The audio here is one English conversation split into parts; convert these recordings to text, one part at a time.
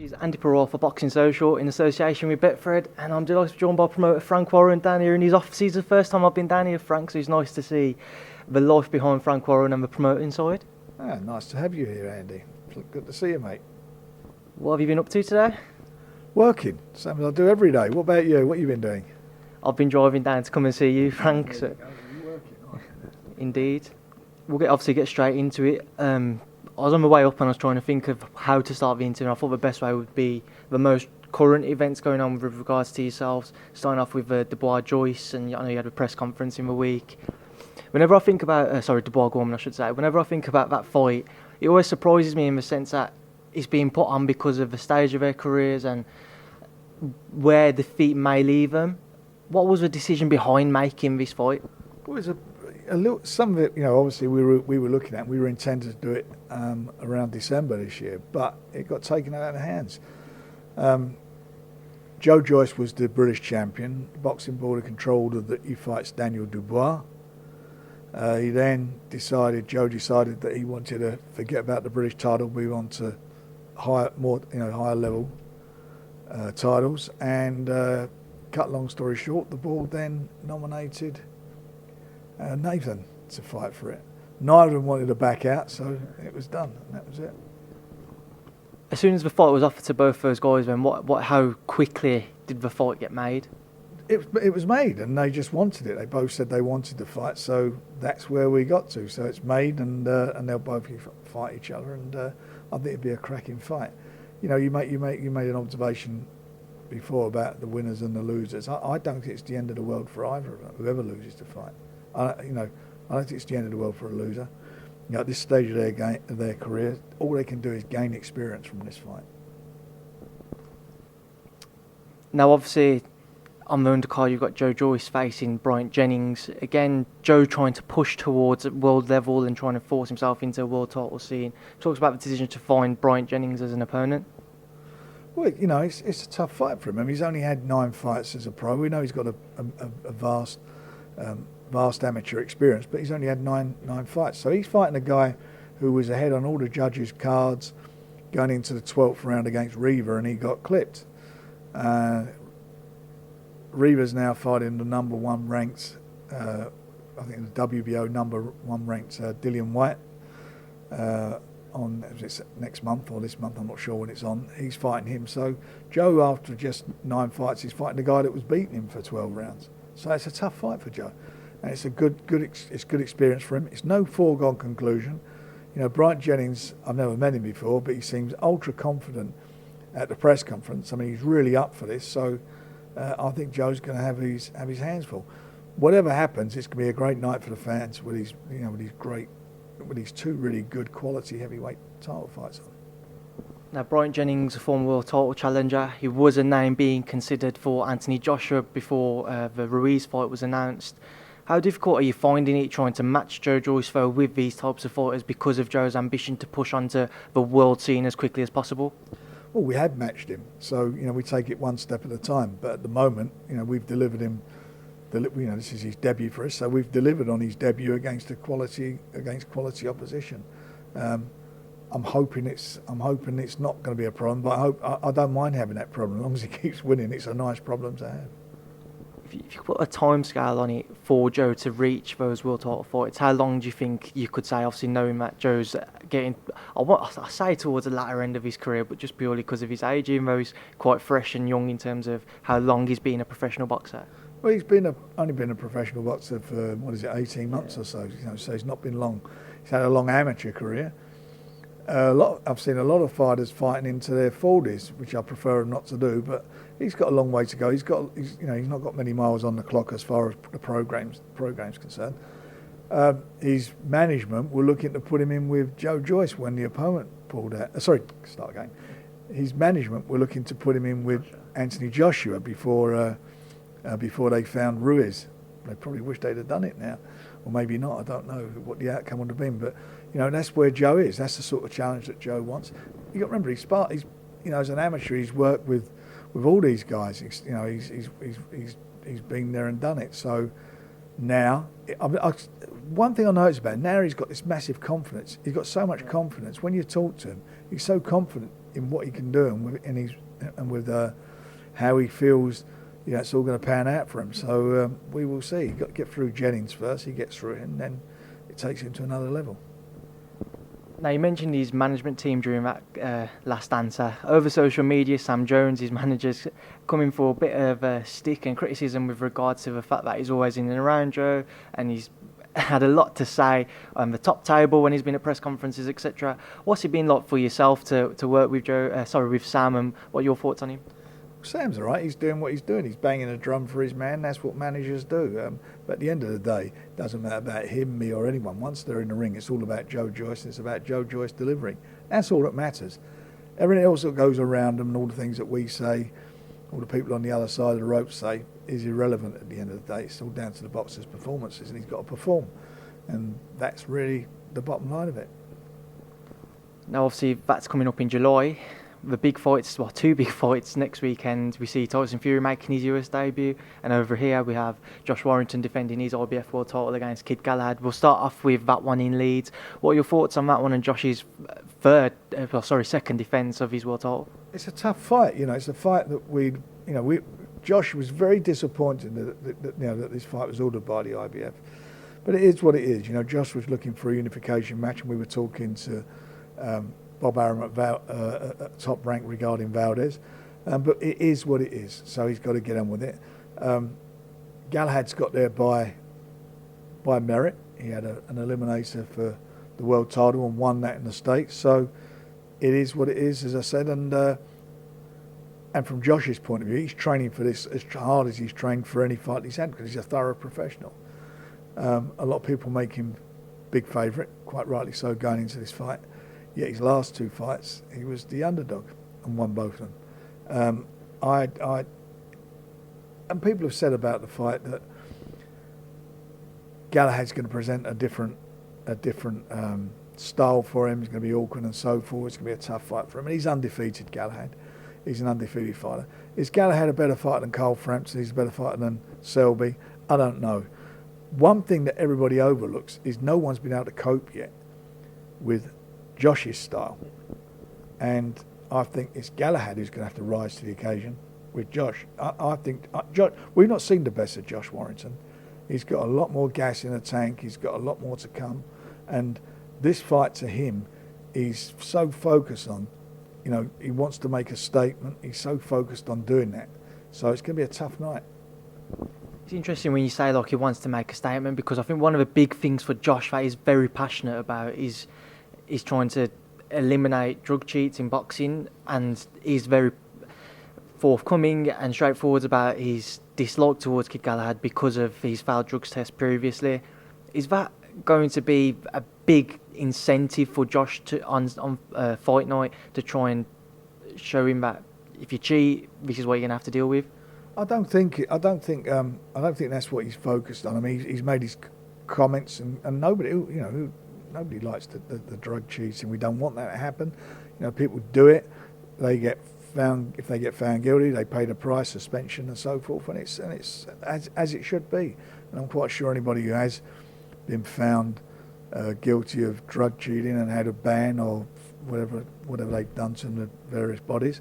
This is Andy Perrault for Boxing Social in association with Betfred, and I'm delighted to be joined by promoter Frank Warren down here in his offices. The first time I've been down here, Frank, so it's nice to see the life behind Frank Warren and the promoting side. Nice to have you here, Andy. Good to see you, mate. What have you been up to today? Working, same as I do every day. What about you? What have you been doing? I've been driving down to come and see you, Frank. So, You're working, aren't you? indeed. We'll obviously get straight into it. I was on my way up and I was trying to think of how to start the interview, and I thought the best way would be the most current events going on with regards to yourselves, starting off with Dubois Joyce, and I know you had a press conference in the week. Whenever I think about, Dubois Gorman I should say, whenever I think about that fight, it always surprises me in the sense that it's being put on because of the stage of their careers and where defeat may leave them. What was the decision behind making this fight? Well, it was a little. Some of it, obviously we were looking at. We were intended to do it around December this year, but it got taken out of hands. Joe Joyce was the British champion. The Boxing Board controlled that he fights Daniel Dubois. He then Joe decided that he wanted to forget about the British title, move on to higher level titles, and cut long story short, the board then nominated Nathan to fight for it. Neither of them wanted to back out, so it was done, and that was it. As soon as the fight was offered to both those guys, then how quickly did the fight get made? It was made, and they just wanted it. They both said they wanted to fight, so that's where we got to. So it's made, and they'll both fight each other, and I think it'd be a cracking fight. You made an observation before about the winners and the losers. I don't think it's the end of the world for either of them, whoever loses the fight. I don't think it's the end of the world for a loser. At this stage of their career, all they can do is gain experience from this fight. Now, obviously, on the undercard, you've got Joe Joyce facing Bryant Jennings. Again, Joe trying to push towards world level and trying to force himself into a world title scene. Talks about the decision to find Bryant Jennings as an opponent. Well, it's a tough fight for him. I mean, he's only had 9 fights as a pro. We know he's got a vast amateur experience, but he's only had nine fights. So he's fighting a guy who was ahead on all the judges' cards going into the 12th round against Reaver, and he got clipped. Reaver's now fighting the number 1 ranked, I think the WBO number 1 ranked Dillian White on next month or this month, I'm not sure when it's on. He's fighting him. So Joe, after just 9 fights, he's fighting the guy that was beating him for 12 rounds. So it's a tough fight for Joe, and it's a good experience for him. It's no foregone conclusion. Bryant Jennings, I've never met him before, but he seems ultra confident at the press conference. I mean, he's really up for this. So I think Joe's going to have his hands full. Whatever happens, it's going to be a great night for the fans with these 2 really good quality heavyweight title fights on. Now, Bryant Jennings, a former world title challenger, he was a name being considered for Anthony Joshua before the Ruiz fight was announced. How difficult are you finding it trying to match Joe Joyce though with these types of fighters because of Joe's ambition to push onto the world scene as quickly as possible? Well, we have matched him, so we take it one step at a time. But at the moment, we've delivered him. This is his debut for us, so we've delivered on his debut against quality opposition. I'm hoping it's not going to be a problem, but I don't mind having that problem as long as he keeps winning. It's a nice problem to have. If you put a time scale on it for Joe to reach those world title fights, how long do you think you could say, obviously knowing that Joe's getting, I say towards the latter end of his career, but just purely because of his age, even though he's quite fresh and young in terms of how long he's been a professional boxer? Well, he's only been a professional boxer for 18 months or so. So he's not been long. He's had a long amateur career. I've seen a lot of fighters fighting into their 40s, which I prefer not to do. But he's got a long way to go. He's not got many miles on the clock as far as the program's concerned. His management were looking to put him in with Joe Joyce when the opponent pulled out. His management were looking to put him in with Anthony Joshua before they found Ruiz. They probably wish they'd have done it now, or maybe not. I don't know what the outcome would have been, but that's where Joe is. That's the sort of challenge that Joe wants. You got to remember, he's as an amateur, he's worked with all these guys. He's been there and done it. So now, one thing I noticed about him, now he's got this massive confidence. He's got so much confidence. When you talk to him, he's so confident in what he can do and with how he feels. It's all going to pan out for him. So we will see. You've got to get through Jennings first. He gets through it, and then it takes him to another level. Now, you mentioned his management team during that last answer. Over social media, Sam Jones, his manager's coming for a bit of a stick and criticism with regards to the fact that he's always in and around Joe, and he's had a lot to say on the top table when he's been at press conferences, etc. What's it been like for yourself to work with with Sam, and what are your thoughts on him? Sam's all right. He's doing what he's doing. He's banging a drum for his man. That's what managers do. But at the end of the day, it doesn't matter about him, me, or anyone. Once they're in the ring, it's all about Joe Joyce, and it's about Joe Joyce delivering. That's all that matters. Everything else that goes around them and all the things that we say, all the people on the other side of the rope say, is irrelevant at the end of the day. It's all down to the boxer's performances, and he's got to perform. And that's really the bottom line of it. Now, obviously, that's coming up in July. The big fights, two big fights next weekend. We see Tyson Fury making his US debut, and over here we have Josh-Warrington defending his IBF world title against Kid Galahad. We'll start off with that one in Leeds. What are your thoughts on that one and Josh's second defence of his world title? It's a tough fight. It's a fight that Josh was very disappointed that this fight was ordered by the IBF, but it is what it is. Josh was looking for a unification match, and we were talking to Bob Arum at Top Rank regarding Valdez, but it is what it is, so he's got to get on with it. Galahad's got there by merit. He had an eliminator for the world title and won that in the States, so it is what it is, as I said, and from Josh's point of view, he's training for this as hard as he's trained for any fight he's had, because he's a thorough professional. A lot of people make him big favourite, quite rightly so, going into this fight. Yet his last two fights, he was the underdog and won both of them. And people have said about the fight that Galahad's going to present a different style for him. It's going to be awkward and so forth. It's going to be a tough fight for him. And he's undefeated, Galahad. He's an undefeated fighter. Is Galahad a better fighter than Cole Frampton? He's a better fighter than Selby? I don't know. One thing that everybody overlooks is no one's been able to cope yet with Josh's style, and I think it's Galahad who's going to have to rise to the occasion with Josh. I think we've not seen the best of Josh Warrington. He's got a lot more gas in the tank. He's got a lot more to come, and this fight to him, he's so focused on. He wants to make a statement. He's so focused on doing that. So it's going to be a tough night. It's interesting when you say he wants to make a statement, because I think one of the big things for Josh that he's very passionate about is trying to eliminate drug cheats in boxing, and he's very forthcoming and straightforward about his dislike towards Kid Galahad because of his failed drugs test previously. Is that going to be a big incentive for Josh on fight night to try and show him that if you cheat, this is what you're going to have to deal with? I don't think that's what he's focused on. I mean, he's made his comments, and nobody likes the drug cheating. We don't want that to happen. People do it. They get found. If they get found guilty, they pay the price, suspension, and so forth. And it's as it should be. And I'm quite sure anybody who has been found guilty of drug cheating and had a ban or whatever they've done to the various bodies,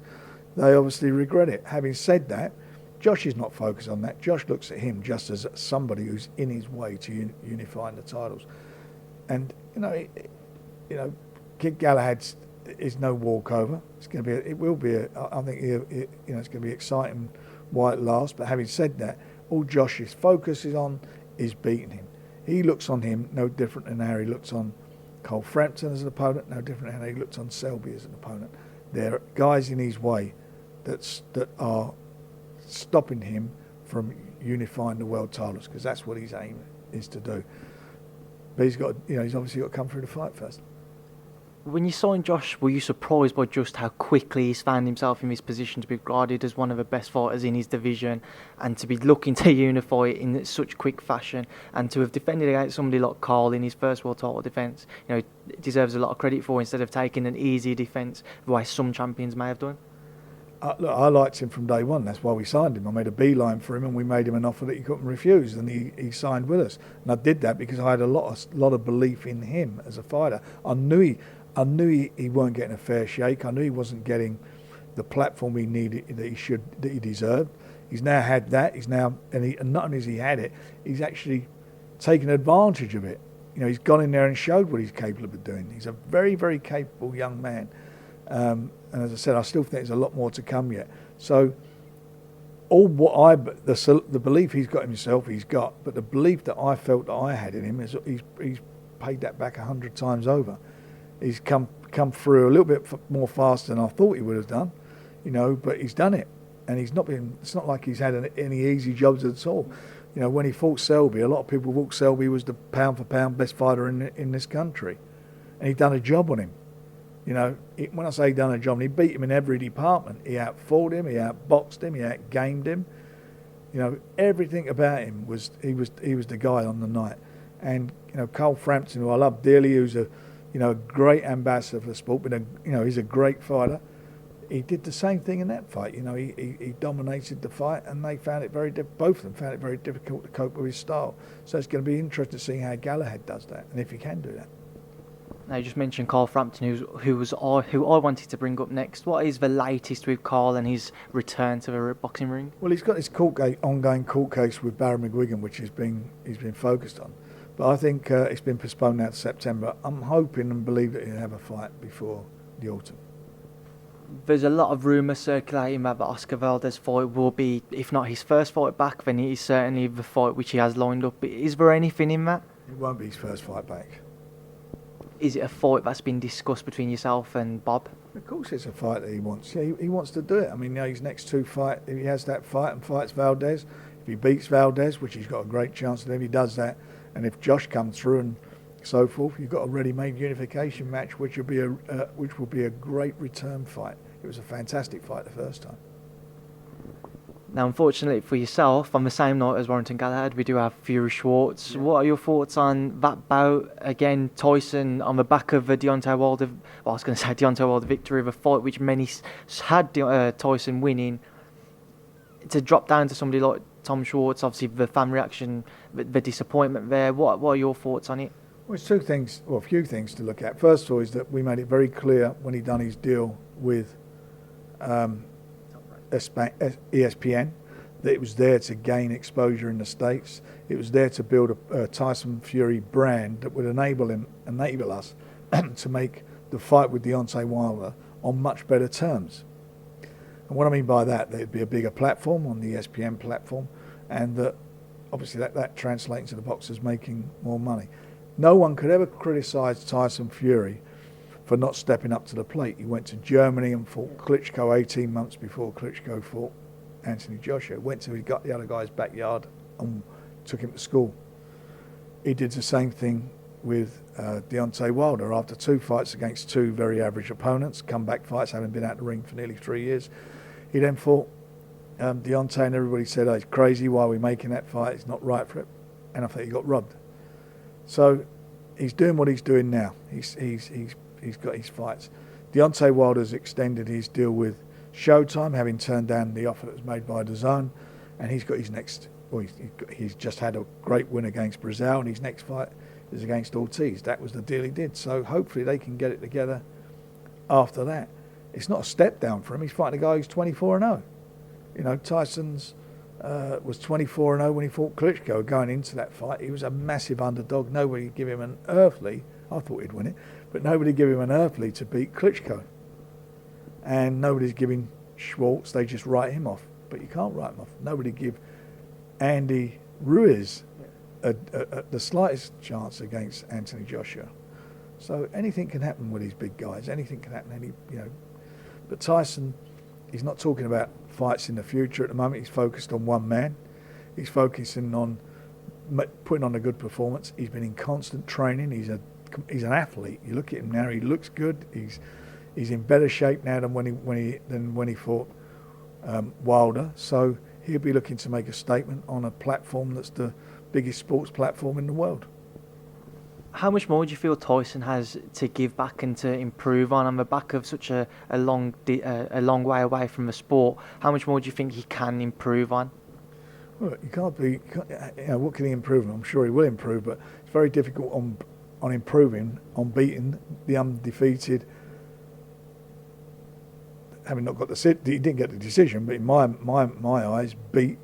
they obviously regret it. Having said that, Josh is not focused on that. Josh looks at him just as somebody who's in his way to unifying the titles. And Kid Galahad is no walkover. It's going to be. I think it's going to be exciting while it lasts. But having said that, all Josh's focus is on is beating him. He looks on him no different than how he looks on Cole Frampton as an opponent. No different than how he looks on Selby as an opponent. There are guys in his way that are stopping him from unifying the world titles, because that's what his aim is to do. But he's obviously got to come through the fight first. When you signed Josh, were you surprised by just how quickly he's found himself in this position to be regarded as one of the best fighters in his division, and to be looking to unify in such quick fashion, and to have defended against somebody like Carl in his first world title defence? It deserves a lot of credit for, instead of taking an easy defence the way some champions may have done. look, I liked him from day one. That's why we signed him. I made a beeline for him, and we made him an offer that he couldn't refuse, and he signed with us. And I did that because I had a lot of belief in him as a fighter. I knew he weren't getting a fair shake. I knew he wasn't getting the platform he needed, that he deserved. He's now had that. And not only has he had it, he's actually taken advantage of it. You know, he's gone in there and showed what he's capable of doing. He's a very, very capable young man. And as I said, I still think there's a lot more to come yet. So, the belief he's got in himself, he's got. But the belief that I felt that I had in him is he's paid that back 100 times over. He's come through a little bit more faster than I thought he would have done, you know. But he's done it, and he's not been. It's not like he's had any easy jobs at all. You know, when he fought Selby, a lot of people thought Selby was the pound for pound best fighter in this country, and he'd done a job on him. You know, when I say he done a job, he beat him in every department. He outfought him, he outboxed him, he outgamed him. You know, everything about him was he was the guy on the night. And you know, Carl Frampton, who I love dearly, who's a great ambassador for the sport, but he's a great fighter. He did the same thing in that fight. You know, he dominated the fight, and they found it both of them found it very difficult to cope with his style. So it's going to be interesting to see how Galahad does that, and if he can do that. Now you just mentioned Carl Frampton, who I wanted to bring up next. What is the latest with Carl and his return to the boxing ring? Well, he's got his ongoing court case with Barry McGuigan, which he's been focused on. But I think it's been postponed now to September. I'm hoping and believe that he'll have a fight before the autumn. There's a lot of rumours circulating that the Oscar Valdez fight will be, if not his first fight back, then it is certainly the fight which he has lined up. Is there anything in that? It won't be his first fight back. Is it a fight that's been discussed between yourself and Bob? Of course it's a fight that he wants. Yeah, he wants to do it. I mean, his next two fight, if he has that fight and fights Valdez, if he beats Valdez, which he's got a great chance of doing, he does that. And if Josh comes through and so forth, you've got a ready-made unification match, which will be a great return fight. It was a fantastic fight the first time. Now, unfortunately for yourself, on the same night as Warrington Galahad, we do have Fury Schwartz. Yeah. What are your thoughts on that bout? Again, Tyson on the back of the Deontay Wilder victory, the fight which many had Tyson winning. To drop down to somebody like Tom Schwartz, obviously the fan reaction, the disappointment there. What are your thoughts on it? Well, it's a few things to look at. First of all is that we made it very clear when he done his deal with ESPN that it was there to gain exposure in the States. It was there to build a Tyson Fury brand that would enable us to make the fight with Deontay Wilder on much better terms. And what I mean by that, there'd be a bigger platform on the ESPN platform, and that obviously that translates to the boxers making more money. No one could ever criticise Tyson Fury for not stepping up to the plate. He went to Germany and fought Klitschko 18 months before Klitschko fought Anthony Joshua. He got the other guy's backyard and took him to school. He did the same thing with Deontay Wilder. After two fights against two very average opponents, comeback fights, having been out the ring for nearly 3 years, he then fought Deontay, and everybody said, "Oh, he's crazy, why are we making that fight? It's not right for it." And I think he got robbed. So he's doing what he's doing now. He's got his fights. Deontay Wilder's extended his deal with Showtime, having turned down the offer that was made by DAZN, and he's got his next. Well, he's just had a great win against Brazil, and his next fight is against Ortiz. That was the deal he did. So hopefully they can get it together after that. It's not a step down for him. He's fighting a guy who's 24-0. You know, Tyson's was 24-0 when he fought Klitschko. Going into that fight, he was a massive underdog. Nobody give him an earthly. I thought he'd win it, but nobody give him an earthly to beat Klitschko. And nobody's giving Schwartz. They just write him off. But you can't write him off. Nobody give Andy Ruiz the slightest chance against Anthony Joshua. So anything can happen with these big guys. Anything can happen. But Tyson, he's not talking about fights in the future at the moment. He's focused on one man. He's focusing on putting on a good performance. He's been in constant training. He's an athlete. You look at him now. He looks good. He's in better shape now than when he fought Wilder. So he'll be looking to make a statement on a platform that's the biggest sports platform in the world. How much more do you feel Tyson has to give back and to improve on the back of such a long way away from the sport? How much more do you think he can improve on? Well, what can he improve on? I'm sure he will improve, but it's very difficult on improving, on beating the undefeated. Having not got he didn't get the decision, but in my eyes, beat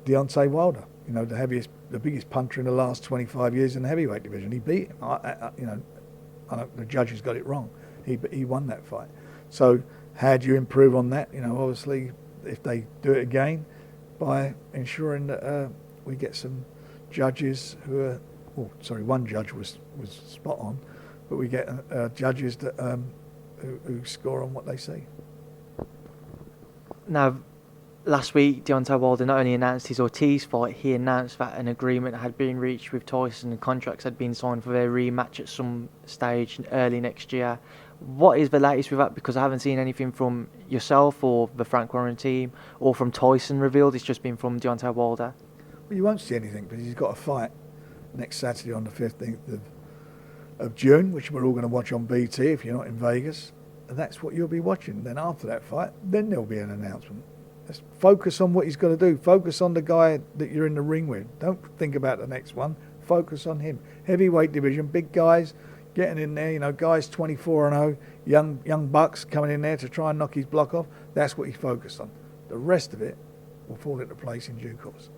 Deontay Wilder. The biggest puncher in the last 25 years in the heavyweight division. He beat him. I know the judges got it wrong. He won that fight. So how do you improve on that? Obviously, if they do it again, by ensuring that we get some judges who are, one judge was spot on, but we get judges that who score on what they see. Now, last week, Deontay Wilder not only announced his Ortiz fight, he announced that an agreement had been reached with Tyson and contracts had been signed for their rematch at some stage early next year. What is the latest with that? Because I haven't seen anything from yourself or the Frank Warren team or from Tyson revealed. It's just been from Deontay Wilder. Well, you won't see anything because he's got a fight next Saturday on the 15th of June, which we're all going to watch on BT if you're not in Vegas. And that's what you'll be watching. Then after that fight, then there'll be an announcement. Let's focus on what he's got to do. Focus on the guy that you're in the ring with. Don't think about the next one. Focus on him. Heavyweight division, big guys getting in there. Guys 24-0, young bucks coming in there to try and knock his block off. That's what he's focused on. The rest of it will fall into place in due course.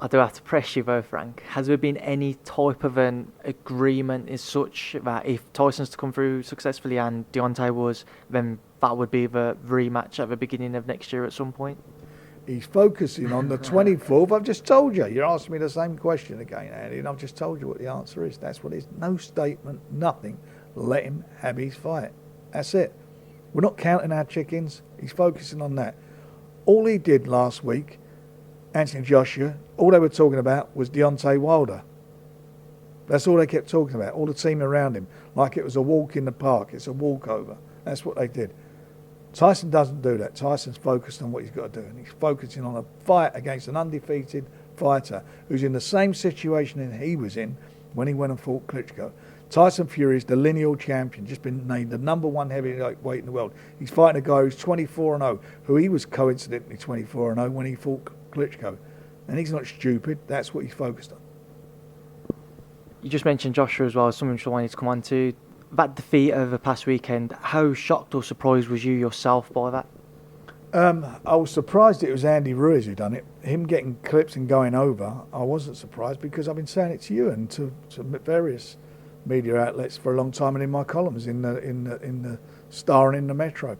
I do have to press you though, Frank. Has there been any type of an agreement as such that if Tyson's to come through successfully and Deontay was, then that would be the rematch at the beginning of next year at some point? He's focusing on the 24th. I've just told you. You're asking me the same question again, Andy, and I've just told you what the answer is. That's what it is. No statement, nothing. Let him have his fight. That's it. We're not counting our chickens. He's focusing on that. All he did last week, Anthony Joshua, all they were talking about was Deontay Wilder. That's all they kept talking about, all the team around him, like it was a walk in the park. It's a walkover. That's what they did. Tyson doesn't do that. Tyson's focused on what he's got to do, and he's focusing on a fight against an undefeated fighter who's in the same situation that he was in when he went and fought Klitschko. Tyson Fury is the lineal champion, just been named the #1 heavyweight in the world. He's fighting a guy who's 24-0, who he was coincidentally 24-0 when he fought Klitschko. And he's not stupid. That's what he's focused on. You just mentioned Joshua as well, something which I wanted to come on to. That defeat over the past weekend, how shocked or surprised was you yourself by that? I was surprised it was Andy Ruiz who done it. Him getting clipped and going over, I wasn't surprised because I've been saying it to you and to various media outlets for a long time, and in my columns in the Star and in the Metro,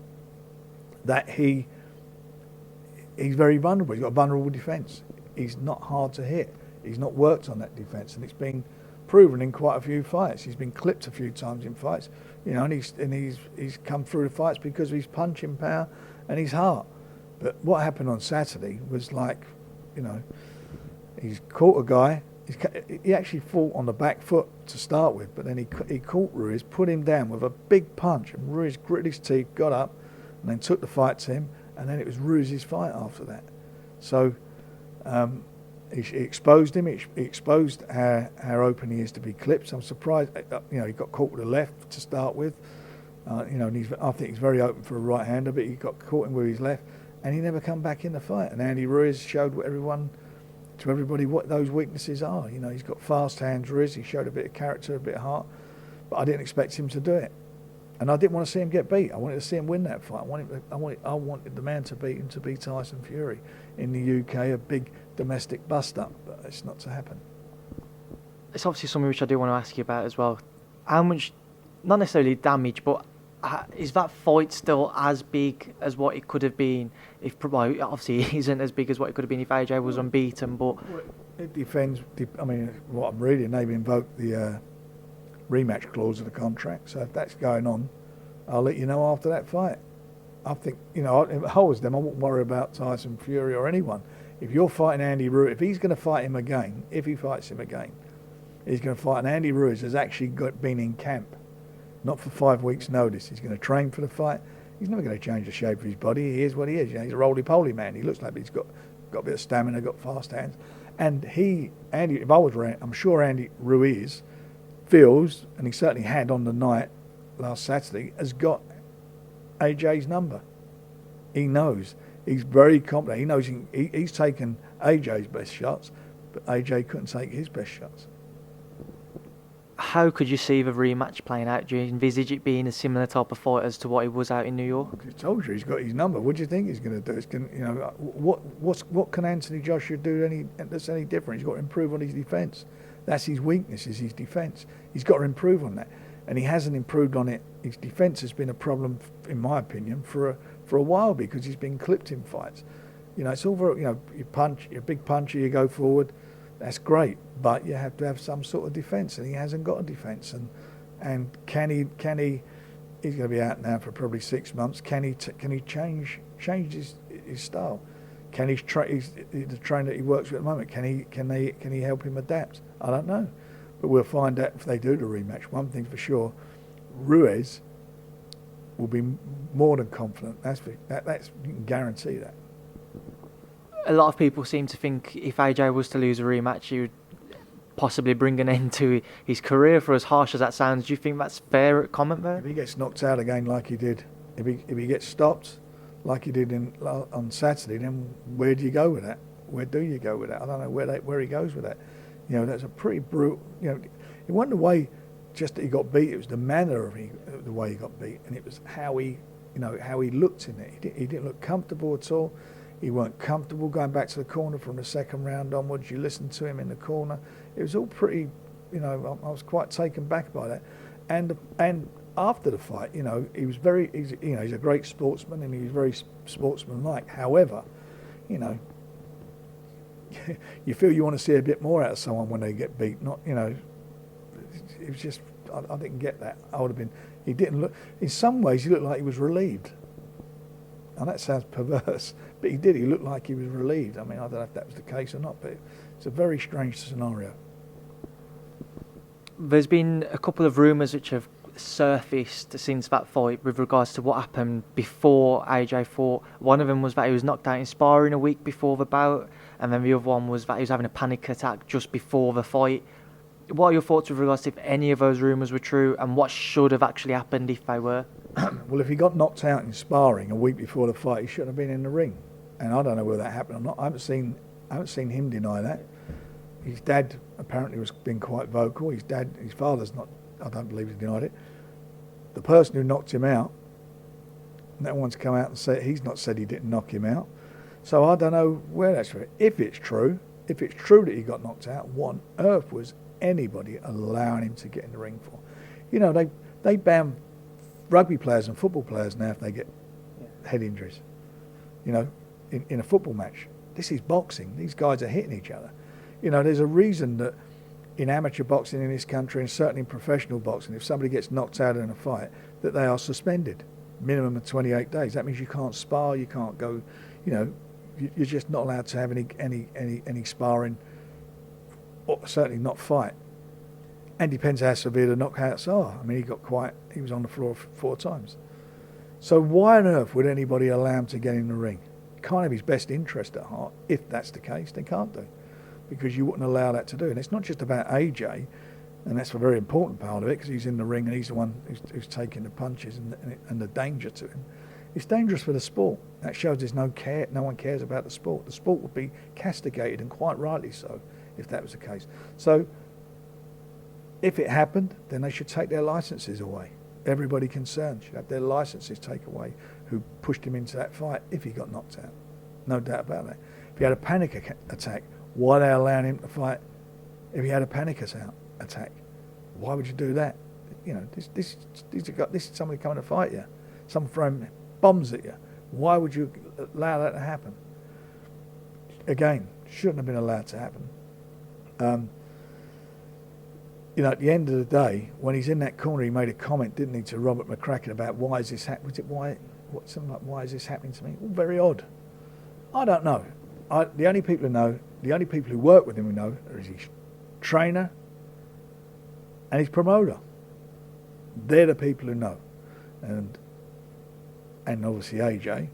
that he's very vulnerable. He's got a vulnerable defence. He's not hard to hit. He's not worked on that defence, and it's been proven in quite a few fights. He's been clipped a few times in fights, and he's come through the fights because of his punching power and his heart. But what happened on Saturday was like, he's caught a guy. He actually fought on the back foot to start with, but then he caught Ruiz, put him down with a big punch, and Ruiz gritted his teeth, got up, and then took the fight to him, and then it was Ruiz's fight after that. So he exposed him. He exposed how open he is to be clipped. I'm surprised. He got caught with the left to start with. And I think he's very open for a right-hander, but he got caught him with his left, and he never come back in the fight. And Andy Ruiz showed to everybody what those weaknesses are. He's got fast hands, Ruiz. He showed a bit of character, a bit of heart, but I didn't expect him to do it. And I didn't want to see him get beat. I wanted to see him win that fight. I wanted the man to beat him, to be Tyson Fury in the UK, a big domestic bust-up, but it's not to happen. It's obviously something which I do want to ask you about as well. How much, not necessarily damage, but is that fight still as big as what it could have been? Obviously it isn't as big as what it could have been if AJ was unbeaten, but... It depends. What I'm reading, they've invoked the rematch clause of the contract, so if that's going on, I'll let you know after that fight. I think, if I was them, I wouldn't worry about Tyson Fury or anyone. If you're fighting Andy Ruiz, if he's going to fight him again, if he fights him again, he's going to fight an Andy Ruiz has actually been in camp, not for 5 weeks' notice. He's going to train for the fight. He's never going to change the shape of his body. He is what he is. He's a roly-poly man. He looks like he's got a bit of stamina, got fast hands. And if I was around, I'm sure Andy Ruiz feels, and he certainly had on the night last Saturday, has got AJ's number. He knows. He's very confident. He knows he's taken AJ's best shots, but AJ couldn't take his best shots. How could you see the rematch playing out? Do you envisage it being a similar type of fight as to what it was out in New York? I told you he's got his number. What do you think he's going to do? It's going, what can Anthony Joshua do that's any different? He's got to improve on his defence. That's his weakness, is his defence. He's got to improve on that, and he hasn't improved on it. His defence has been a problem, in my opinion, for a while, because he's been clipped in fights. It's all very, you punch, you're a big puncher, you go forward. That's great, but you have to have some sort of defence, and he hasn't got a defence. And can he? He's going to be out now for probably 6 months. Can he change his style? Can the trainer that he works with at the moment? Can he help him adapt? I don't know, but we'll find out if they do the rematch. One thing for sure, Ruiz will be more than confident. That's you can guarantee that. A lot of people seem to think if AJ was to lose a rematch, he would possibly bring an end to his career. For as harsh as that sounds, do you think that's fair comment there? If he gets knocked out again like he did, if he gets stopped like he did on Saturday, then where do you go with that? Where do you go with that? I don't know where he goes with that. That's a pretty brutal. It wasn't the way just that he got beat. It was the manner of the way he got beat, and it was how he looked in it. He didn't look comfortable at all. He weren't comfortable going back to the corner from the second round onwards. You listened to him in the corner. It was all pretty, I was quite taken back by that. And after the fight, he was he's a great sportsman, and he was very sportsmanlike. However, you feel you want to see a bit more out of someone when they get beat. Not, it was just, I didn't get that. He didn't look, in some ways he looked like he was relieved. And that sounds perverse, but he did. He looked like he was relieved. I mean, I don't know if that was the case or not, but it's a very strange scenario. There's been a couple of rumours which have surfaced since that fight with regards to what happened before AJ fought. One of them was that he was knocked out in sparring a week before the bout, and then the other one was that he was having a panic attack just before the fight. What are your thoughts with regards to if any of those rumours were true, and what should have actually happened if they were? Well, if he got knocked out in sparring a week before the fight, he shouldn't have been in the ring. And I don't know whether that happened or not. I haven't seen him deny that. His dad apparently was been quite vocal. His father's not. I don't believe he denied it. The person who knocked him out, no one's come out and said he's not said he didn't knock him out. So I don't know where that's from. If it's true that he got knocked out, what on earth was anybody allowing him to get in the ring for? They ban rugby players and football players now if they get head injuries. In a football match. This is boxing. These guys are hitting each other. There's a reason that in amateur boxing in this country, and certainly in professional boxing, if somebody gets knocked out in a fight, that they are suspended, minimum of 28 days. That means you can't spar, you can't go, you're just not allowed to have any sparring, or certainly not fight. And depends how severe the knockouts are. I mean, he was on the floor 4 times. So why on earth would anybody allow him to get in the ring? Can't have his best interest at heart. If that's the case, they can't do, because you wouldn't allow that to do. And it's not just about AJ, and that's a very important part of it, because he's in the ring and he's the one who's taking the punches and the danger to him. It's dangerous for the sport. That shows there's no care. No one cares about the sport. The sport would be castigated, and quite rightly so, if that was the case. So if it happened, then they should take their licences away. Everybody concerned should have their licences taken away who pushed him into that fight if he got knocked out. No doubt about that. If he had a panic attack, why are they allowing him to fight if he had a panic attack? Why would you do that? This is somebody coming to fight you. Someone throwing bombs at you. Why would you allow that to happen? Again, shouldn't have been allowed to happen. At the end of the day, when he's in that corner, he made a comment, didn't he, to Robert McCracken about why is this happening? Why is this happening to me? Well, very odd. I don't know. The only people who work with him who know are his trainer and his promoter. They're the people who know, and obviously AJ,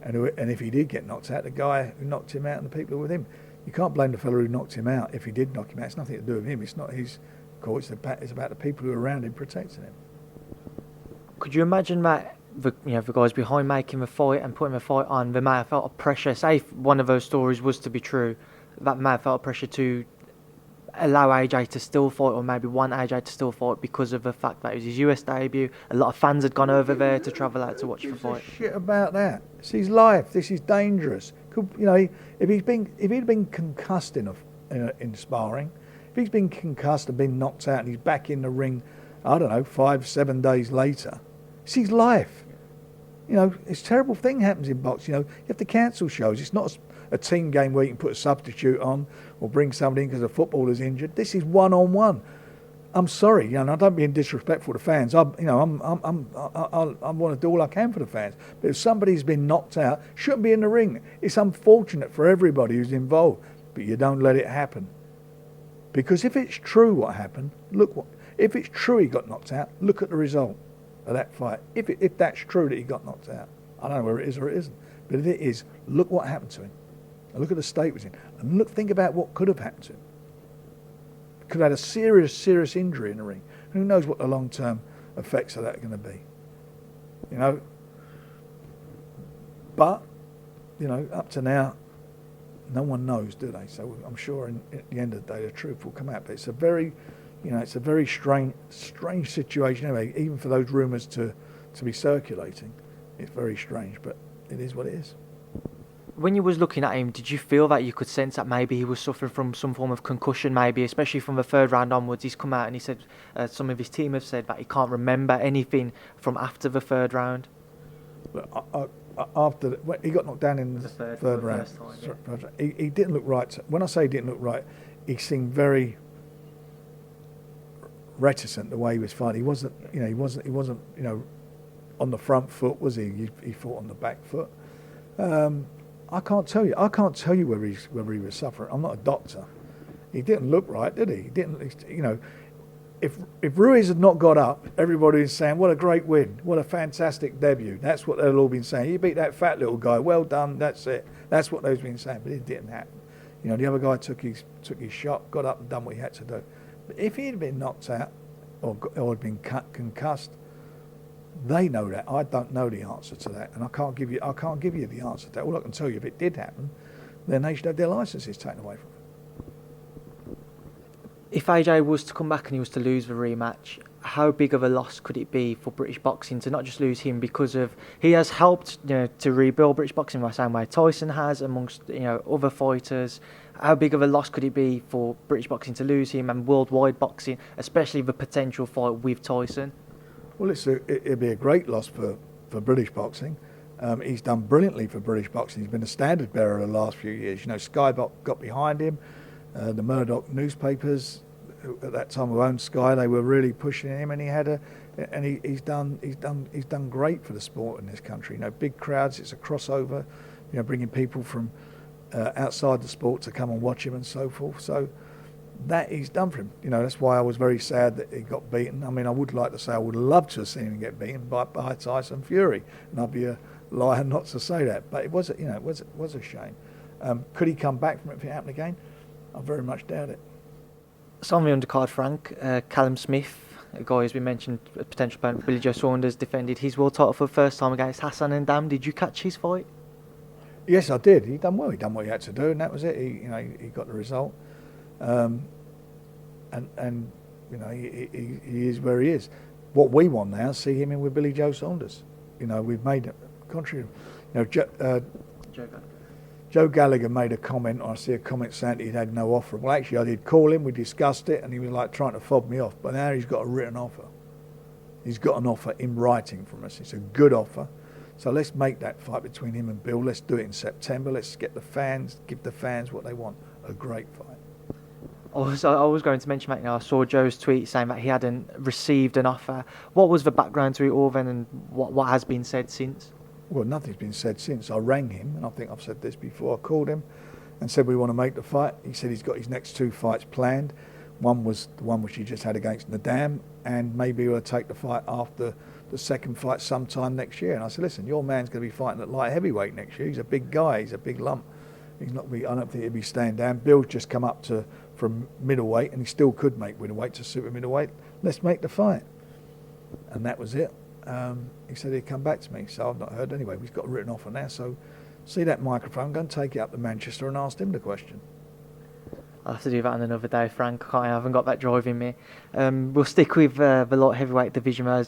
and if he did get knocked out, the guy who knocked him out and the people who were with him. You can't blame the fellow who knocked him out if he did knock him out. It's nothing to do with him. It's not his court. It's about the people who are around him protecting him. Could you imagine that the guys behind making the fight and putting the fight on, they may have felt a pressure, say if one of those stories was to be true, that may have felt a pressure to allow AJ to still fight, or maybe want AJ to still fight because of the fact that it was his US debut. A lot of fans had gone over there to travel out to watch the fight. Shit about that. It's his life. This is dangerous. If he'd been concussed in sparring, if he's been concussed and been knocked out and he's back in the ring, I don't know, 5-7 days later, it's his life. It's a terrible thing happens in boxing. You have to cancel shows. It's not a team game where you can put a substitute on or bring somebody in because a footballer's injured. This is one-on-one. I'm sorry, I don't being disrespectful to fans. I want to do all I can for the fans. But if somebody's been knocked out, shouldn't be in the ring. It's unfortunate for everybody who's involved, but you don't let it happen. Because if it's true what happened, if it's true he got knocked out, look at the result of that fight. If that's true that he got knocked out, I don't know whether it is or it isn't. But if it is, look what happened to him. And look at the state he was in. And think about what could have happened to him. Could have had a serious injury in the ring. Who knows what the long-term effects of that are going to be. But, up to now, no one knows, do they? So I'm sure at the end of the day, the truth will come out. But it's a very, strange situation anyway. Even for those rumours to be circulating, it's very strange. But it is what it is. When you was looking at him, did you feel that you could sense that maybe he was suffering from some form of concussion, maybe, especially from the third round onwards? He's come out and he said, some of his team have said that he can't remember anything from after the third round. When he got knocked down in the third round, he didn't look right. When I say he didn't look right, he seemed very reticent the way he was fighting. He wasn't on the front foot, was he? He fought on the back foot. I can't tell you whether he was suffering. I'm not a doctor. He didn't look right, did he? He didn't. If Ruiz had not got up, everybody was saying, "What a great win! What a fantastic debut!" That's what they'd all been saying. He beat that fat little guy. Well done. That's it. That's what they've been saying. But it didn't happen. The other guy took his shot, got up and done what he had to do. But if he had been knocked out or had been concussed, they know that. I don't know the answer to that, and I can't give you the answer to that. All I can tell you, if it did happen, then they should have their licences taken away from them. If AJ was to come back and he was to lose the rematch, how big of a loss could it be for British boxing to not just lose him, because of he has helped to rebuild British boxing the same way Tyson has amongst other fighters? How big of a loss could it be for British boxing to lose him, and worldwide boxing, especially the potential fight with Tyson? Well, it'd be a great loss for British boxing. He's done brilliantly for British boxing. He's been a standard bearer the last few years. Sky got behind him. The Murdoch newspapers at that time who owned Sky, they were really pushing him, and he's done great for the sport in this country. Big crowds. It's a crossover. Bringing people from outside the sport to come and watch him and so forth. So that he's done for him. That's why I was very sad that he got beaten. I mean, I would like to say I would love to have seen him get beaten by Tyson Fury, and I'd be a liar not to say that. But it was a shame. Could he come back from it if it happened again? I very much doubt it. So on the undercard, Frank, Callum Smith, a guy who's been mentioned, a potential opponent, Billy Joe Saunders, defended his world title for the first time against Hassan and Dam. Did you catch his fight? Yes, I did. He done well. He done what he had to do, and that was it. He got the result. And he is where he is. What we want now is see him in with Billy Joe Saunders. We've made it contrary. Joe Gallagher made a comment, or I see a comment saying that he'd had no offer. Well, actually, I did call him, we discussed it, and he was like trying to fob me off. But now he's got a written offer. He's got an offer in writing from us. It's a good offer. So let's make that fight between him and Bill. Let's do it in September. Let's get the fans, give the fans what they want. A great fight. I was going to mention that. I saw Joe's tweet saying that he hadn't received an offer. What was the background to it all then, and what has been said since? Well, nothing's been said since. I rang him, and I think I've said this before. I called him and said we want to make the fight. He said he's got his next 2 fights planned. One was the one which he just had against Nadam, and maybe he'll take the fight after the second fight sometime next year. And I said, listen, your man's going to be fighting at light heavyweight next year. He's a big guy. He's a big lump. I don't think he'll be staying down. Bill's just come up from middleweight, and he still could make middleweight to super middleweight. Let's make the fight. And that was it. He said he'd come back to me, so I've not heard anyway. He's got a written offer now, so see that microphone, go and take it up to Manchester and ask him the question. I'll have to do that on another day, Frank. I haven't got that drive in me. We'll stick with the light heavyweight division. I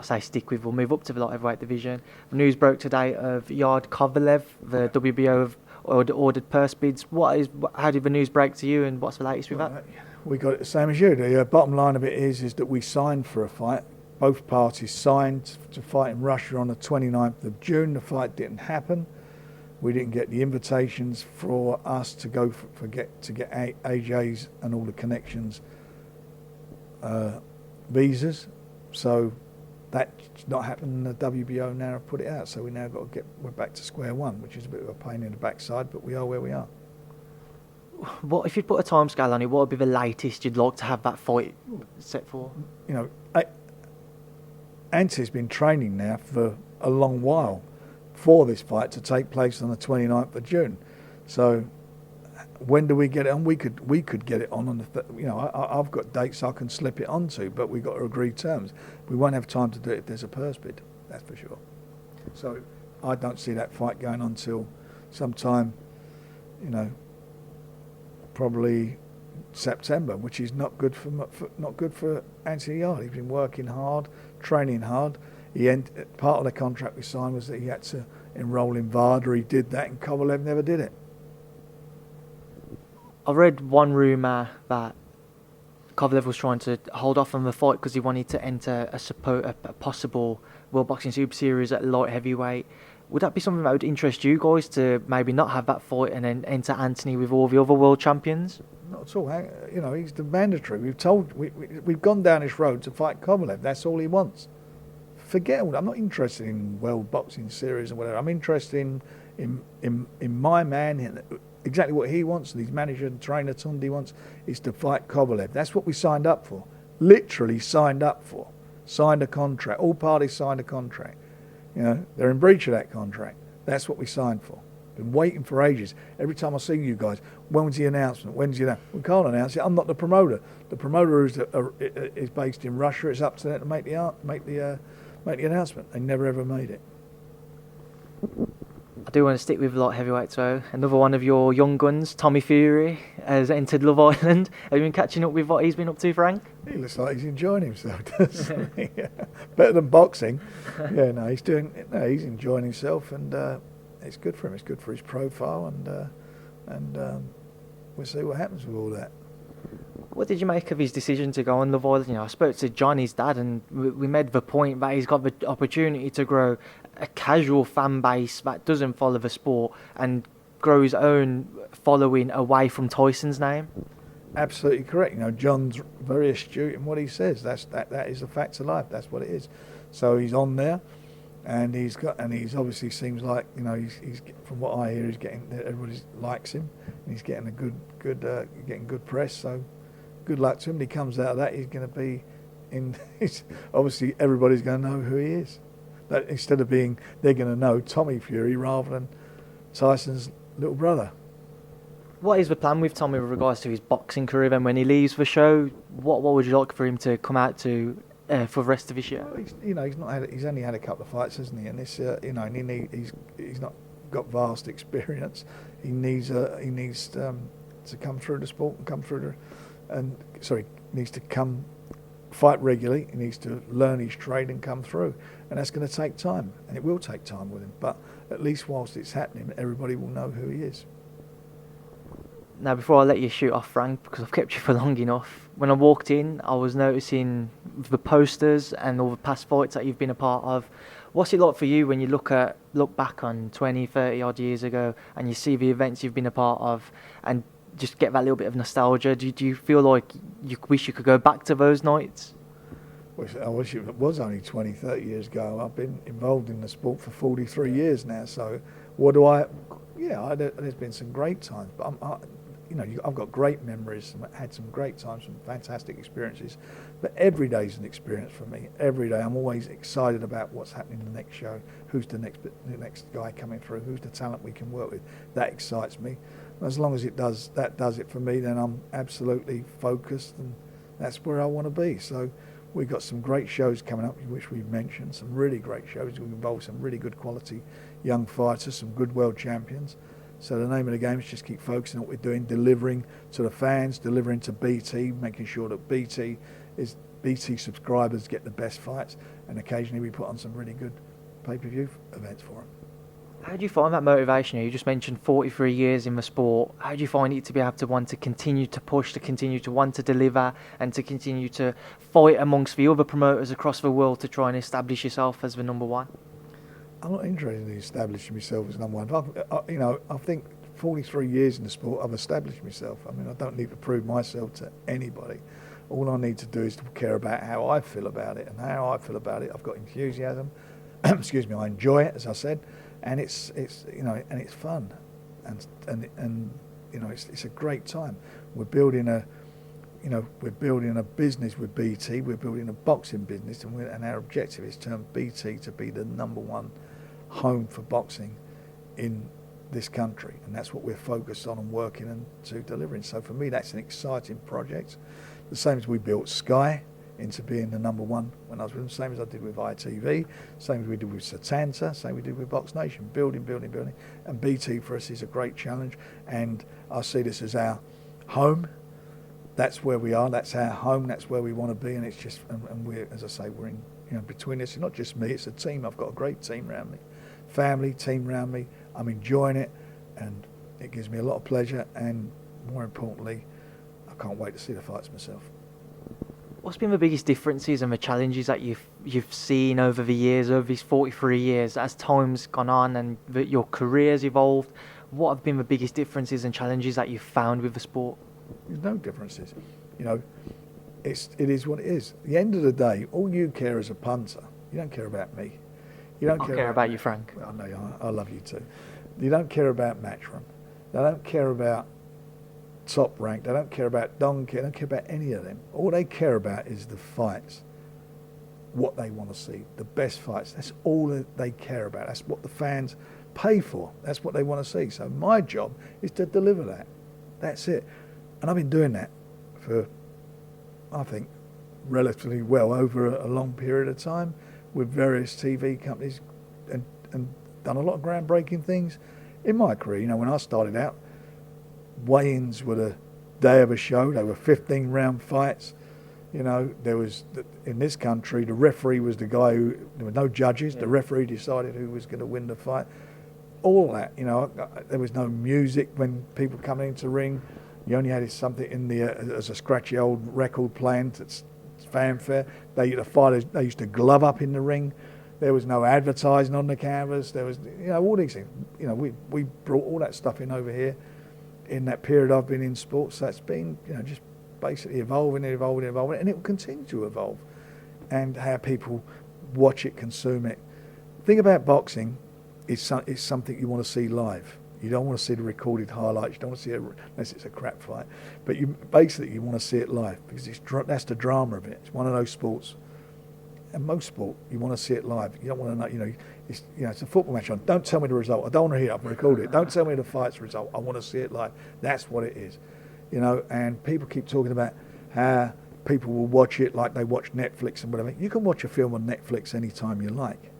say stick with, we'll move up to the light heavyweight division. The news broke today of Yarde Kovalev, the WBO have ordered purse bids. How did the news break to you, and what's the latest with that? We got it the same as you. The bottom line of it is that we signed for a fight. Both parties signed to fight in Russia on the 29th of June. The fight didn't happen. We didn't get the invitations for us to go to get AJ's and all the connections visas. So that's not happening. The WBO now have put it out. So we now got to we're back to square one, which is a bit of a pain in the backside, but we are where we are. What if you'd put a timescale on it? What would be the latest you'd like to have that fight set for? You know, Ante's been training now for a long while for this fight to take place on the 29th of June. So when do we get it on? We could get it on the I've got dates I can slip it onto, but we've got to agree terms. We won't have time to do it if there's a purse bid, that's for sure. So I don't see that fight going on till sometime, probably September, which is not good for Anthony Yarde. He's been working hard, training hard. Part of the contract we signed was that he had to enrol in VADA. He did that, and Kovalev never did it. I read one rumour that Kovalev was trying to hold off on the fight because he wanted to enter a possible World Boxing Super Series at light heavyweight. Would that be something that would interest you guys, to maybe not have that fight and then enter Anthony with all the other world champions? Not at all. He's the mandatory. We've gone down this road to fight Kovalev. That's all he wants. Forget all that. I'm not interested in World Boxing Series or whatever. I'm interested in my man. Exactly what he wants, and his manager and trainer Tundi wants, is to fight Kovalev. That's what we signed up for. Literally signed up for. Signed a contract. All parties signed a contract. They're in breach of that contract. That's what we signed for. Been waiting for ages. Every time I see you guys, when's the announcement? We can't announce it. I'm not the promoter. The promoter is based in Russia. It's up to them to make the announcement. They never ever made it. I do want to stick with light heavyweight, so another one of your young guns, Tommy Fury, has entered Love Island. Have you been catching up with what he's been up to, Frank? He looks like he's enjoying himself, doesn't he? Better than boxing. He's enjoying himself, and it's good for him. It's good for his profile, and we'll see what happens with all that. What did you make of his decision to go on Love Island? I spoke to Johnny's dad, and we made the point that he's got the opportunity to grow a casual fan base that doesn't follow the sport and grow his own following away from Tyson's name. Absolutely correct. John's very astute in what he says. That is a fact of life. That's what it is. So he's on there, and he's obviously seems like he's from what I hear, everybody likes him, and he's getting getting good press. So good luck to him. When he comes out of that, he's going to be obviously everybody's going to know who he is. That instead of they're going to know Tommy Fury rather than Tyson's little brother. What is the plan with Tommy with regards to his boxing career? Then, when he leaves the show, what would you like for him to come out to for the rest of his year? Well, he's only had a couple of fights, hasn't he? And this, he's not got vast experience. He needs to come through the sport and needs to come fight regularly. He needs to learn his trade and come through, and that's going to take time, and it will take time with him. But at least whilst it's happening, everybody will know who he is. Now, before I let you shoot off, Frank, because I've kept you for long enough, when I walked in, I was noticing the posters and all the past fights that you've been a part of. What's it like for you when you look back on 20, 30 odd years ago and you see the events you've been a part of and just get that little bit of nostalgia? Do you feel like you wish you could go back to those nights? I wish it was only 20, 30 years ago. I've been involved in the sport for 43 years now. So there's been some great times, but I've got great memories. Had some great times, some fantastic experiences. But every day's an experience for me. Every day, I'm always excited about what's happening in the next show. Who's the next guy coming through? Who's the talent we can work with? That excites me. As long as that does it for me, then I'm absolutely focused, and that's where I want to be. So we've got some great shows coming up, which we've mentioned, some really great shows. We involve some really good quality young fighters, some good world champions. So the name of the game is just keep focusing on what we're doing, delivering to the fans, delivering to BT, making sure that BT subscribers get the best fights, and occasionally we put on some really good pay-per-view events for them. How do you find that motivation? You just mentioned 43 years in the sport. How do you find it to be able to want to continue to push, to continue to want to deliver, and to continue to fight amongst the other promoters across the world to try and establish yourself as the number one? I'm not interested in establishing myself as number one. I think 43 years in the sport, I've established myself. I mean, I don't need to prove myself to anybody. All I need to do is to care about how I feel about it, and how I feel about it, I've got enthusiasm. Excuse me, I enjoy it, as I said, and it's fun, and it's a great time. We're building a business with BT. We're building a boxing business, and our objective is to turn BT to be the number one home for boxing in this country, and that's what we're focused on and working and to delivering. So for me, that's an exciting project. The same as we built Sky into being the number one when I was with them, same as I did with ITV, same as we did with Satanta, same we did with Box Nation, building. And BT for us is a great challenge, and I see this as our home. That's where we are, that's our home, that's where we want to be, and it's just, and we're, as I say, we're in, between this. It's not just me, it's a team. I've got a great team around me, family, team around me. I'm enjoying it, and it gives me a lot of pleasure, and more importantly, I can't wait to see the fights myself. What's been the biggest differences and the challenges that you've seen over the years, over these 43 years, as time's gone on and your career's evolved? What have been the biggest differences and challenges that you've found with the sport? There's no differences. It is what it is. At the end of the day, all you care as a punter, you don't care about me. You don't care about you, Frank. I know, I love you too. You don't care about Matchroom. They don't care about Top Rank. They don't care about Donkey. They don't care about any of them. All they care about is the fights, what they want to see, the best fights. That's all that they care about. That's what the fans pay for. That's what they want to see. So my job is to deliver that. That's it. And I've been doing that for, I think, relatively well over a long period of time with various TV companies, and done a lot of groundbreaking things in my career. When I started out, weigh-ins were the day of a show. They were 15-round fights. There was, in this country, the referee was the guy who, there were no judges. Yeah. The referee decided who was going to win the fight. All that, there was no music when people come into the ring. You only had something in the as a scratchy old record playing. It's fanfare. The fighters, they used to glove up in the ring. There was no advertising on the canvas. There was, all these things. We brought all that stuff in over here in that period I've been in sports. So it's been, just basically evolving, and it will continue to evolve. And how people watch it, consume it. The thing about boxing is something you want to see live. You don't want to see the recorded highlights. You don't want to see it unless it's a crap fight. But you want to see it live, because that's the drama of it. It's one of those sports, and most sport, you want to see it live. You don't want to know, it's a football match on. Don't tell me the result. I don't want to hear it. I've recorded it. Don't tell me the fight's result. I want to see it live. That's what it is. And people keep talking about how people will watch it like they watch Netflix and whatever. You can watch a film on Netflix anytime you like.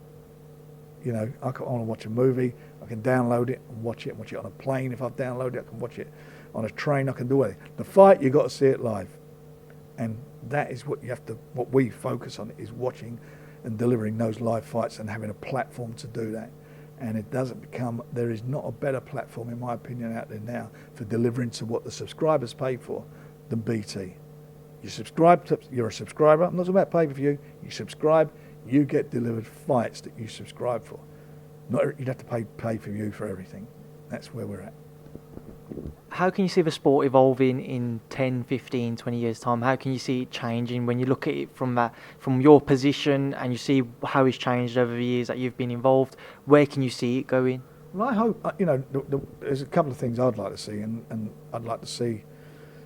I want to watch a movie, I can download it and watch it on a plane. If I've downloaded it, I can watch it on a train. I can do it. The fight, you've got to see it live. And that is what what we focus on, is watching and delivering those live fights and having a platform to do that. And there is not a better platform, in my opinion, out there now for delivering to what the subscribers pay for than BT. You're a subscriber. I'm not talking about pay-per-view. You subscribe, you get delivered fights that you subscribe for. You'd have to pay for you for everything. That's where we're at. How can you see the sport evolving in 10, 15, 20 years' time? How can you see it changing when you look at it from your position and you see how it's changed over the years that you've been involved? Where can you see it going? Well, I hope, there's a couple of things I'd like to see, and I'd like to see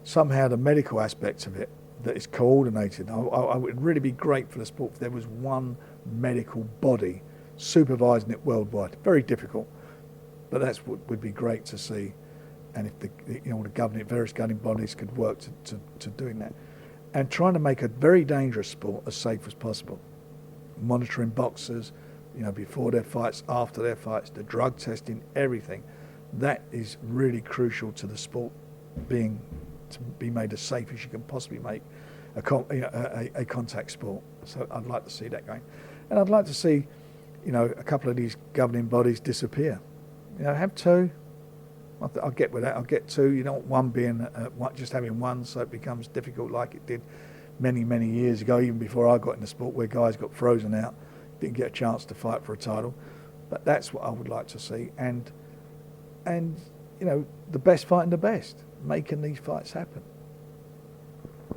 somehow the medical aspects of it, that is coordinated. I would really be great for the sport if there was one medical body supervising it worldwide. Very difficult, but that's what would be great to see. and if the various governing bodies could work to doing that, and trying to make a very dangerous sport as safe as possible, monitoring boxers, before their fights, after their fights, the drug testing, everything, that is really crucial to the sport to be made as safe as you can possibly make a contact sport. So I'd like to see that going, and I'd like to see, a couple of these governing bodies disappear. Have two. I'll get with that. I'll get two. You don't want one being just having one, so it becomes difficult like it did many, many years ago, even before I got in the sport, where guys got frozen out, didn't get a chance to fight for a title. But that's what I would like to see, and the best fighting the best, making these fights happen.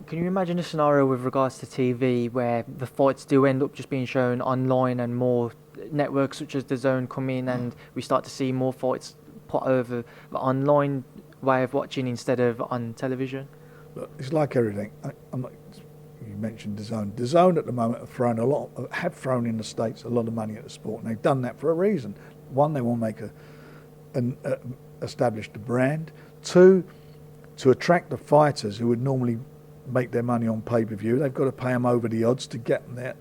Can you imagine a scenario with regards to TV where the fights do end up just being shown online and more networks such as DAZN come in and we start to see more fights put over the online way of watching instead of on television? Look, it's like everything. You mentioned DAZN. DAZN at the moment have thrown in the States a lot of money at the sport, and they've done that for a reason. One, they want to make establish the brand. Two, to attract the fighters who would normally make their money on pay-per-view, they've got to pay them over the odds to get them there,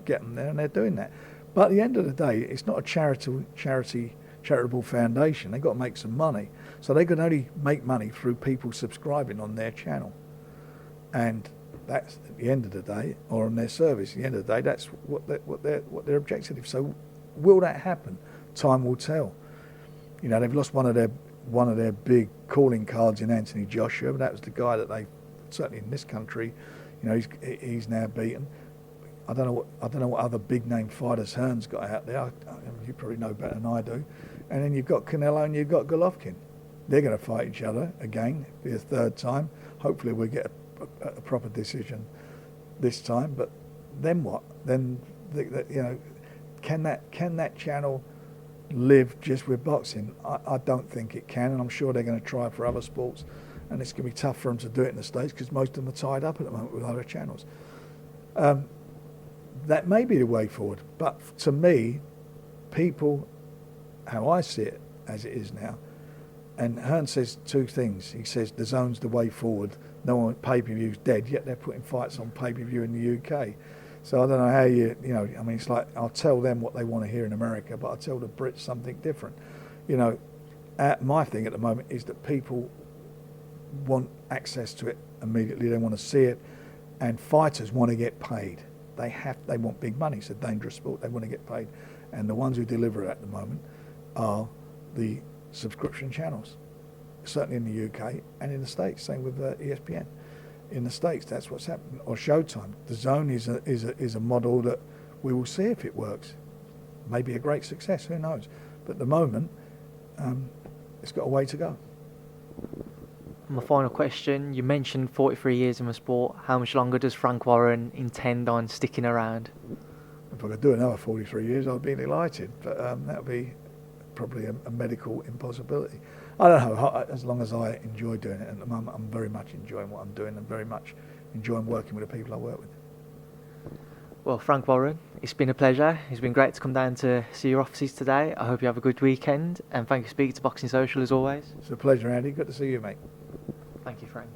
and they're doing that. But at the end of the day, it's not a charitable foundation. They've got to make some money, so they can only make money through people subscribing on their channel, and that's at the end of the day, or on their service. At the end of the day, that's what their objective is. So, will that happen? Time will tell. They've lost one of their big calling cards in Anthony Joshua, but that was the guy that they, certainly in this country, he's now beaten. I don't know what other big name fighters Hearn's got out there. You probably know better than I do. And then you've got Canelo and you've got Golovkin. They're going to fight each other again for a third time. Hopefully we'll get a proper decision this time. But then what? Then can that channel live just with boxing? I don't think it can, and I'm sure they're going to try for other sports, and it's going to be tough for them to do it in the States because most of them are tied up at the moment with other channels. That may be the way forward, but to me, people, how I see it as it is now, and Hearn says two things. He says the zone's the way forward. No one pay-per-view's dead, yet they're putting fights on pay-per-view in the UK. So I don't know how it's like I'll tell them what they want to hear in America, but I'll tell the Brits something different. My thing at the moment is that people want access to it immediately. They want to see it, and fighters want to get paid. They want big money. It's a dangerous sport. They want to get paid, and the ones who deliver it at the moment are the subscription channels, certainly in the UK and in the States. Same with ESPN. In the States, that's what's happening. Or Showtime. DAZN is a model that we will see if it works. Maybe a great success. Who knows? But at the moment, it's got a way to go. My final question, you mentioned 43 years in the sport. How much longer does Frank Warren intend on sticking around? If I could do another 43 years, I'd be delighted. But that would be probably a medical impossibility. I don't know, as long as I enjoy doing it. At the moment, I'm very much enjoying what I'm doing and very much enjoying working with the people I work with. Well, Frank Warren, it's been a pleasure. It's been great to come down to see your offices today. I hope you have a good weekend, and thank you for speaking to Boxing Social as always. It's a pleasure, Andy. Good to see you, mate. Thank you, Frank.